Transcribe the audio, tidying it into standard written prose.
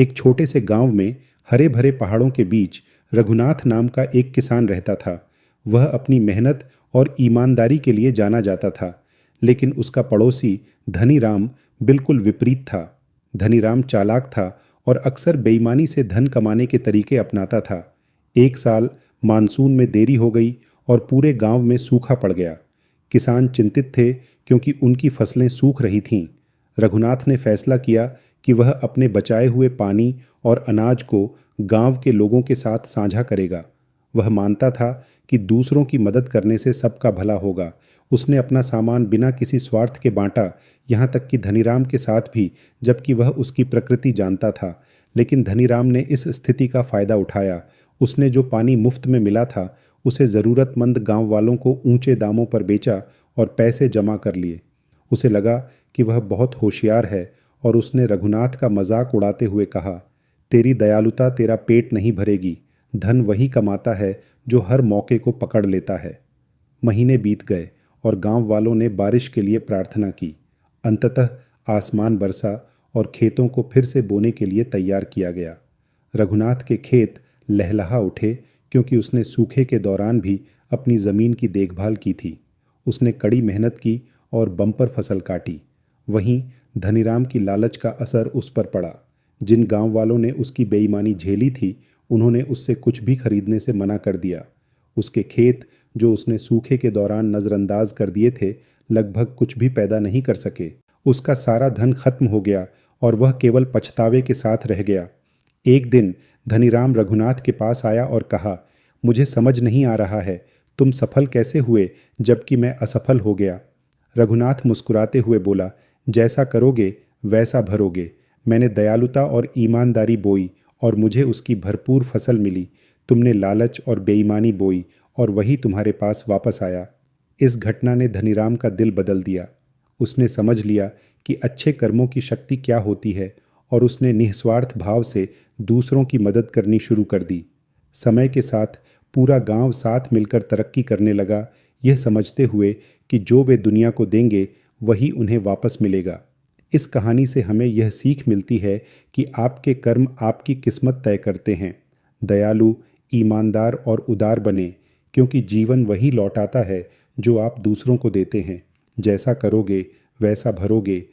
एक छोटे से गांव में हरे भरे पहाड़ों के बीच रघुनाथ नाम का एक किसान रहता था। वह अपनी मेहनत और ईमानदारी के लिए जाना जाता था। लेकिन उसका पड़ोसी धनीराम बिल्कुल विपरीत था। धनीराम चालाक था और अक्सर बेईमानी से धन कमाने के तरीके अपनाता था। एक साल मानसून में देरी हो गई और पूरे गांव में सूखा पड़ गया। किसान चिंतित थे क्योंकि उनकी फसलें सूख रही थीं। रघुनाथ ने फैसला किया कि वह अपने बचाए हुए पानी और अनाज को गांव के लोगों के साथ साझा करेगा। वह मानता था कि दूसरों की मदद करने से सबका भला होगा। उसने अपना सामान बिना किसी स्वार्थ के बांटा, यहाँ तक कि धनीराम के साथ भी, जबकि वह उसकी प्रकृति जानता था। लेकिन धनीराम ने इस स्थिति का फायदा उठाया। उसने जो पानी मुफ्त में मिला था उसे ज़रूरतमंद गांव वालों को ऊंचे दामों पर बेचा और पैसे जमा कर लिए। उसे लगा कि वह बहुत होशियार है और उसने रघुनाथ का मजाक उड़ाते हुए कहा, तेरी दयालुता तेरा पेट नहीं भरेगी। धन वही कमाता है जो हर मौके को पकड़ लेता है। महीने बीत गए और गांव वालों ने बारिश के लिए प्रार्थना की। अंततः आसमान बरसा और खेतों को फिर से बोने के लिए तैयार किया गया। रघुनाथ के खेत लहलहा उठे क्योंकि उसने सूखे के दौरान भी अपनी ज़मीन की देखभाल की थी। उसने कड़ी मेहनत की और बम्पर फसल काटी। वहीं धनीराम की लालच का असर उस पर पड़ा। जिन गांव वालों ने उसकी बेईमानी झेली थी उन्होंने उससे कुछ भी खरीदने से मना कर दिया। उसके खेत, जो उसने सूखे के दौरान नज़रअंदाज कर दिए थे, लगभग कुछ भी पैदा नहीं कर सके। उसका सारा धन खत्म हो गया और वह केवल पछतावे के साथ रह गया। एक दिन धनीराम रघुनाथ के पास आया और कहा, मुझे समझ नहीं आ रहा है, तुम सफल कैसे हुए जबकि मैं असफल हो गया। रघुनाथ मुस्कुराते हुए बोला, जैसा करोगे वैसा भरोगे। मैंने दयालुता और ईमानदारी बोई और मुझे उसकी भरपूर फसल मिली। तुमने लालच और बेईमानी बोई और वही तुम्हारे पास वापस आया। इस घटना ने धनीराम का दिल बदल दिया। उसने समझ लिया कि अच्छे कर्मों की शक्ति क्या होती है और उसने निस्वार्थ भाव से दूसरों की मदद करनी शुरू कर दी। समय के साथ पूरा गांव साथ मिलकर तरक्की करने लगा, यह समझते हुए कि जो वे दुनिया को देंगे वही उन्हें वापस मिलेगा। इस कहानी से हमें यह सीख मिलती है कि आपके कर्म आपकी किस्मत तय करते हैं। दयालु, ईमानदार और उदार बने, क्योंकि जीवन वही लौटाता है जो आप दूसरों को देते हैं। जैसा करोगे वैसा भरोगे,